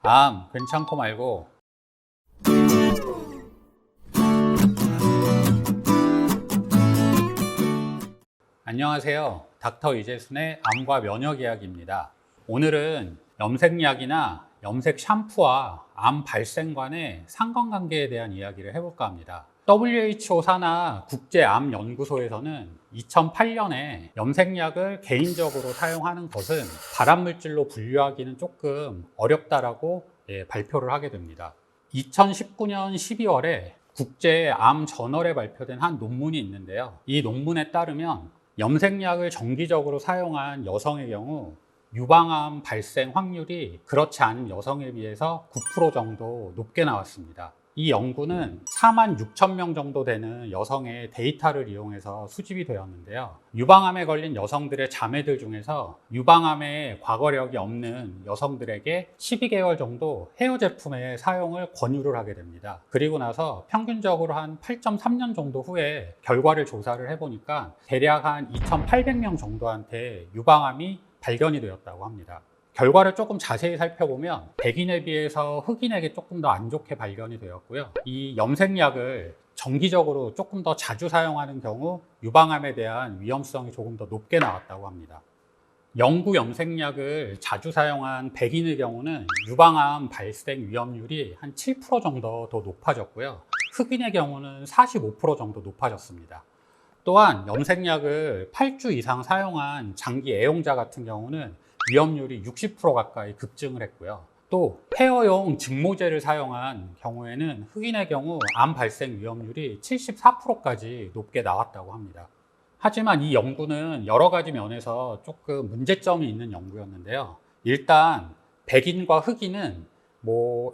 암 괜찮고 말고. 안녕하세요. 닥터 이재순의 암과 면역 이야기입니다. 오늘은 염색약이나 염색 샴푸와 암 발생 간의 상관관계에 대한 이야기를 해볼까 합니다. WHO 산하 국제암연구소에서는 2008년에 염색약을 개인적으로 사용하는 것은 발암물질로 분류하기는 조금 어렵다라고 발표를 하게 됩니다. 2019년 12월에 국제암저널에 발표된 한 논문이 있는데요. 이 논문에 따르면 염색약을 정기적으로 사용한 여성의 경우 유방암 발생 확률이 그렇지 않은 여성에 비해서 9% 정도 높게 나왔습니다. 이 연구는 46,000명 정도 되는 여성의 데이터를 이용해서 수집이 되었는데요. 유방암에 걸린 여성들의 자매들 중에서 유방암에 과거력이 없는 여성들에게 12개월 정도 헤어 제품의 사용을 권유를 하게 됩니다. 그리고 나서 평균적으로 한 8.3년 정도 후에 결과를 조사를 해보니까 대략 한 2,800명 정도한테 유방암이 발견이 되었다고 합니다. 결과를 조금 자세히 살펴보면 백인에 비해서 흑인에게 조금 더 안 좋게 발견이 되었고요. 이 염색약을 정기적으로 조금 더 자주 사용하는 경우 유방암에 대한 위험성이 조금 더 높게 나왔다고 합니다. 영구 염색약을 자주 사용한 백인의 경우는 유방암 발생 위험률이 한 7% 정도 더 높아졌고요. 흑인의 경우는 45% 정도 높아졌습니다. 또한 염색약을 8주 이상 사용한 장기 애용자 같은 경우는 위험률이 60% 가까이 급증을 했고요. 또 헤어용 직모제를 사용한 경우에는 흑인의 경우 암 발생 위험률이 74%까지 높게 나왔다고 합니다. 하지만 이 연구는 여러 가지 면에서 조금 문제점이 있는 연구였는데요. 일단 백인과 흑인은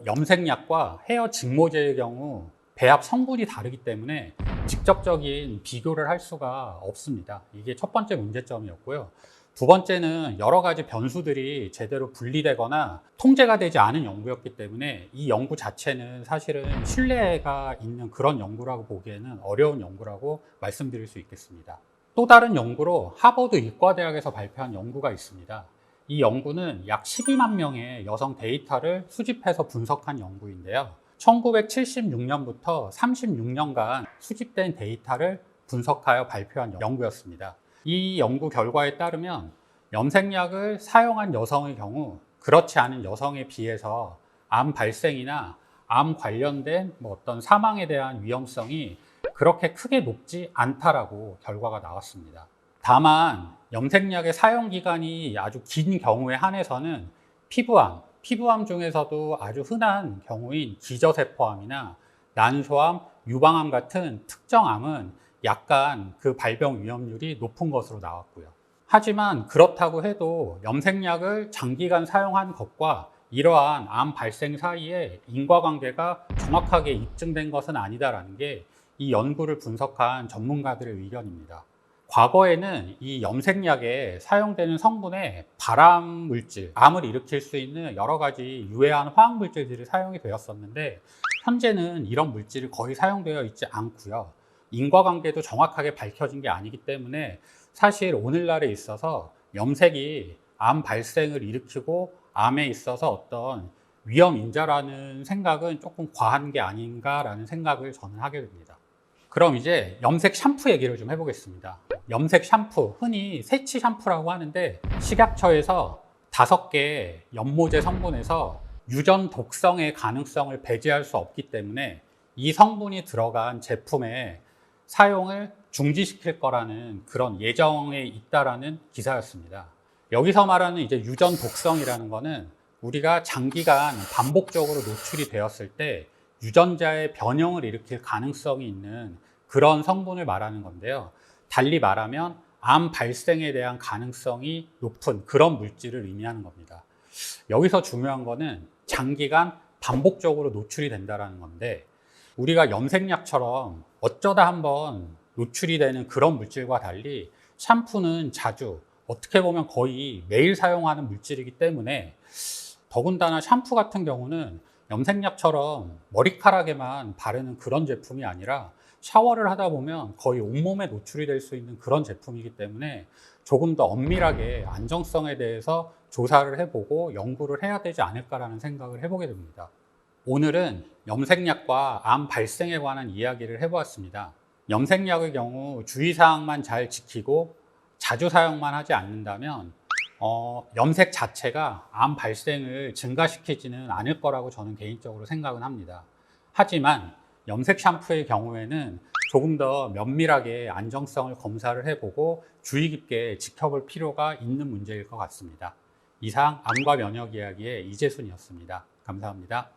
염색약과 헤어 직모제의 경우 배합 성분이 다르기 때문에 직접적인 비교를 할 수가 없습니다. 이게 첫 번째 문제점이었고요. 두 번째는 여러 가지 변수들이 제대로 분리되거나 통제가 되지 않은 연구였기 때문에 이 연구 자체는 사실은 신뢰가 있는 그런 연구라고 보기에는 어려운 연구라고 말씀드릴 수 있겠습니다. 또 다른 연구로 하버드 의과대학에서 발표한 연구가 있습니다. 이 연구는 약 12만 명의 여성 데이터를 수집해서 분석한 연구인데요. 1976년부터 36년간 수집된 데이터를 분석하여 발표한 연구였습니다. 이 연구 결과에 따르면 염색약을 사용한 여성의 경우 그렇지 않은 여성에 비해서 암 발생이나 암 관련된 어떤 사망에 대한 위험성이 그렇게 크게 높지 않다라고 결과가 나왔습니다. 다만 염색약의 사용 기간이 아주 긴 경우에 한해서는 피부암 중에서도 아주 흔한 경우인 기저세포암이나 난소암, 유방암 같은 특정 암은 약간 그 발병 위험률이 높은 것으로 나왔고요. 하지만 그렇다고 해도 염색약을 장기간 사용한 것과 이러한 암 발생 사이에 인과관계가 정확하게 입증된 것은 아니다라는 게 이 연구를 분석한 전문가들의 의견입니다. 과거에는 이 염색약에 사용되는 성분에 발암물질, 암을 일으킬 수 있는 여러 가지 유해한 화학물질들이 사용이 되었었는데 현재는 이런 물질이 거의 사용되어 있지 않고요. 인과관계도 정확하게 밝혀진 게 아니기 때문에 사실 오늘날에 있어서 염색이 암 발생을 일으키고 암에 있어서 어떤 위험인자라는 생각은 조금 과한 게 아닌가라는 생각을 저는 하게 됩니다. 그럼 이제 염색 샴푸 얘기를 좀 해보겠습니다. 염색 샴푸, 흔히 새치 샴푸라고 하는데 식약처에서 5개 연모제 성분에서 유전 독성의 가능성을 배제할 수 없기 때문에 이 성분이 들어간 제품의 사용을 중지시킬 거라는 그런 예정에 있다라는 기사였습니다. 여기서 말하는 이제 유전 독성이라는 거는 우리가 장기간 반복적으로 노출이 되었을 때 유전자의 변형을 일으킬 가능성이 있는 그런 성분을 말하는 건데요. 달리 말하면 암 발생에 대한 가능성이 높은 그런 물질을 의미하는 겁니다. 여기서 중요한 거는 장기간 반복적으로 노출이 된다는 건데 우리가 염색약처럼 어쩌다 한번 노출이 되는 그런 물질과 달리 샴푸는 자주, 어떻게 보면 거의 매일 사용하는 물질이기 때문에 더군다나 샴푸 같은 경우는 염색약처럼 머리카락에만 바르는 그런 제품이 아니라 샤워를 하다 보면 거의 온몸에 노출이 될 수 있는 그런 제품이기 때문에 조금 더 엄밀하게 안정성에 대해서 조사를 해보고 연구를 해야 되지 않을까라는 생각을 해보게 됩니다. 오늘은 염색약과 암 발생에 관한 이야기를 해보았습니다. 염색약의 경우 주의사항만 잘 지키고 자주 사용만 하지 않는다면 염색 자체가 암 발생을 증가시키지는 않을 거라고 저는 개인적으로 생각은 합니다. 하지만 염색 샴푸의 경우에는 조금 더 면밀하게 안정성을 검사를 해보고 주의 깊게 지켜볼 필요가 있는 문제일 것 같습니다. 이상 암과 면역 이야기의 이재순이었습니다. 감사합니다.